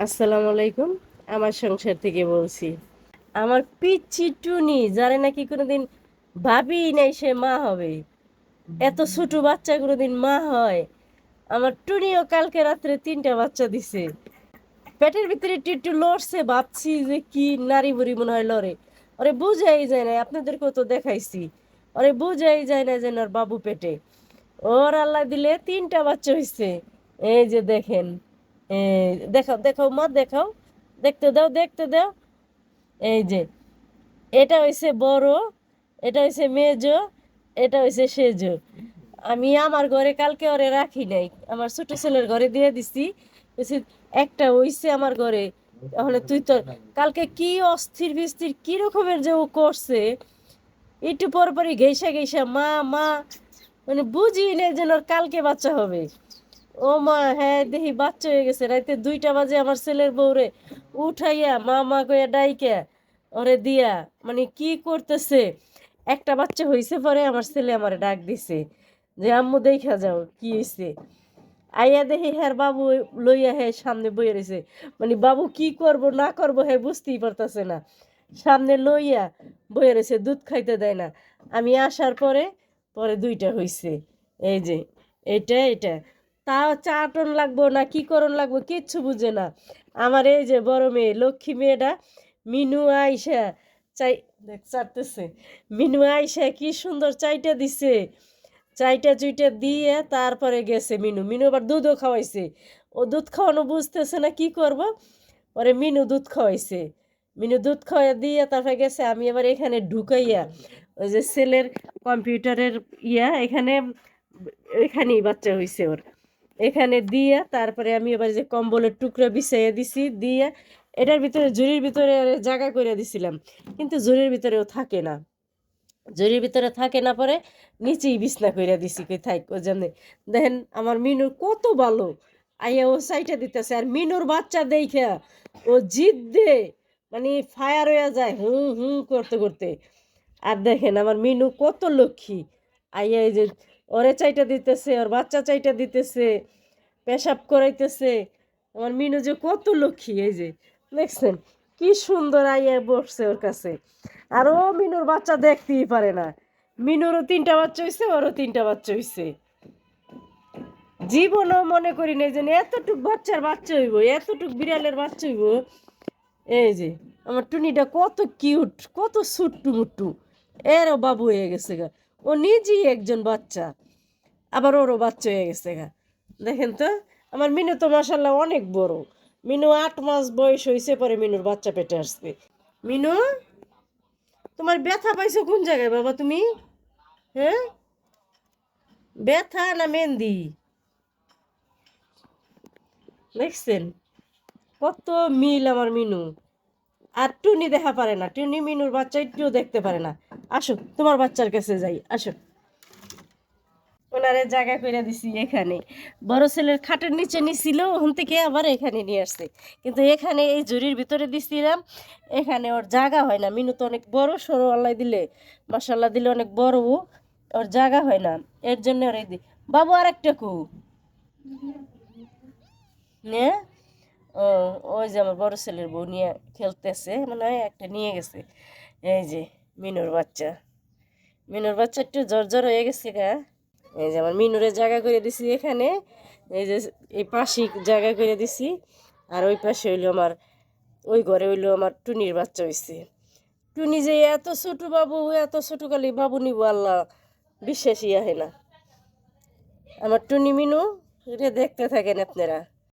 আসসালামু আলাইকুম। আমার সংসার থেকে বলছি। আমার পিচ্চি টুনি যারে নাকি কোনোদিন ভাবি নাই সে মা হবে, এত ছোট বাচ্চা কোনোদিন মা হয়? আমার টুনিও কালকে রাত্রে 3টা বাচ্চা দিছে। পেটের ভিতরে একটু একটু লড়ছে, ভাবছি যে কি নারী বুড়ি মনে হয় লড়ে। ওরে বুঝাই যায় না, আপনাদেরকেও তো দেখাইছি। ওরে বুঝাই যায় না যে ওর বাবু পেটে। ওর আল্লাহ দিলে 3টা বাচ্চা হইছে। এই যে দেখেন, দেখাও দেখাও মা দেখাও, দেখতে দাও দেখতে দাও। এই যে এটা হইছে বড়, এটা হইছে মেজো, এটা হইছে সেজো। আমি আমার ঘরে কালকে ওরে রাখি নাই, আমার ছোট ছেলের ঘরে দিয়ে দিছি। বলছি, একটা হইছে আমার ঘরে, তাহলে তুই তো কালকে কি অস্থির বিস্থির কি রকমের যে ও করছে। একটু পর পরই ঘেঁষা ঘেঁষা মা মা, মানে বুঝি নেই যেন ওর কালকে বাচ্চা হবে। ও মা, হ্যাঁ দেখি বাচ্চা হয়ে গেছে। রাইতে 2টা বাজে আমার ছেলের বউরে উঠাইয়া মা মা কইয়া ডাইকা ওরে দিয়া, মানে কি করতেছে। একটা বাচ্চা হইছে পরে আমার ছেলে আমারে ডাক দিছে যে আম্মু দেখা যাও কি হয়েছে। আইয়া দেখি হ্যাঁ বাবু লইয়া হ্যাঁ সামনে বইয়ে রয়েছে, মানে বাবু কি করব না করব হ্যাঁ বুঝতেই পারতেছে না। সামনে লইয়া বইয়ে রয়েছে, দুধ খাইতে দেয় না। আমি আসার পরে পরে 2টা হইছে। এই যে এটা এটা, তাও চাটন লাগবো না কি করণ লাগবো কিচ্ছু বুঝে না। আমার এই যে বড় মেয়ে লক্ষ্মী মেয়েটা মিনু আইসা চাই দেখ চাটতেছে। মিনু আইসা কি সুন্দর চাইটা দিছে, চাইটা চুইটা দিয়ে তারপরে গেছে মিনু। মিনু আবার দুধও খাওয়াইছে। ও দুধ খাওয়ানো বুঝতেছে না কি করব, পরে মিনু দুধ খাওয়াইছে। মিনু দুধ খাওয়াই দিয়ে তারপরে গেছে। আমি আবার এখানে ঢুকাইয়া ওই যে সেলের কম্পিউটারের এখানে, এখানেই বাচ্চা হয়েছে ওর, এখানে দিয়ে তারপরে আমি এবার যে কম্বলের টুকরো বিছাইয়া দিছি দিয়ে এটার ভিতরে ঝুড়ির ভিতরে জায়গা করে দিছিলাম, কিন্তু ঝুড়ির ভিতরেও থাকে না। ঝুড়ির ভিতরে থাকে না, পরে নিচেই বিছনা কইরা দিছি, কই থাক ও জানে। দেখেন আমার মিনুর কত ভালো, আইয়া ও সাইটা দিতেছে। আর মিনুর বাচ্চা দেখা ও জিদ দে, মানে ফায়ার হয়ে যায় হুম হুম করতে করতে। আর দেখেন আমার মিনু কত লক্ষ্মী, আইয়া এই যে ওরে চাইটা দিতেছে, ওর বাচ্চা চাইটা দিতেছে, পেশাব করাইতেছে। আমার মিনু যে কত লক্ষ্মী, এই যে দেখছেন কি সুন্দর আইয়া বসছে ওর কাছে। আর ও মিনুর বাচ্চা দেখতেই পারে না। মিনুরও 3টা বাচ্চা হয়েছে, ওরও 3টা বাচ্চা হয়েছে। জীবনও মনে করি নাই যে এতটুক বাচ্চার বাচ্চা হইব, এতটুক বিড়ালের বাচ্চা হইব। এই যে আমার টুনিটা কত কিউট, কত সুট্টু মুট্টু। এরও বাবু হয়ে গেছে গা, ও নিজেই একজন বাচ্চা, আবার ওরও বাচ্চা হয়ে গেছে গা। দেখেন তো আমার মিনু তো মাসাল্লাহ অনেক বড়। মিনু 8 মাস বয়স হয়েছে পরে মিনুর বাচ্চা পেটে আসছে। মিনু, তোমার ব্যথা পাইছো কোন জায়গায় বাবা তুমি? হ্যাঁ, ব্যথা না মেহেন্দি? দেখছেন কত মিল আমার মিনু। আর টুনি দেখা পারে না, টুনি মিনুর বাচ্চা একটুও দেখতে পারে না। আসো তোমার বাচ্চার কাছে যাই, আসো। ওনারে জায়গা করে দিছি এখানে। বড় ছেলের খাটের নিচে নিছিল, ওখান থেকে আবার এখানে নিয়ে আসছে। কিন্তু এখানে এই ঝুড়ির ভিতরে দিছিলাম, এখানে ওর জায়গা হয় না। মিনু তো অনেক বড় সরো, আল্লাহ দিলে মাশাল্লাহ দিলে অনেক বড়, ওর জায়গা হয় না। এর জন্য ওর এই বাবু আর একটা কু নে। ও, ওই যে আমার বড় ছেলের বউ নিয়ে খেলতেছে, মনে হয় একটা নিয়ে গেছে। এই যে মিনুর বাচ্চা, মিনুর বাচ্চা একটু জ্বর জ্বর হয়ে গেছে গা। এই যে আমার মিনুরের জায়গা করে দিছি এখানে, এই যে এই পাশে জায়গা করে দিছি। আর ওই পাশে হইলো আমার, ওই ঘরে হইলো আমার টুনির বাচ্চা হয়েছে। টুনি যে এত ছোট বাবু, এত ছোট কালি বাবু নিব আল্লাহ বিশ্বাসই আহে না। আমার টুনি মিনু, এটা দেখতে থাকেন আপনারা।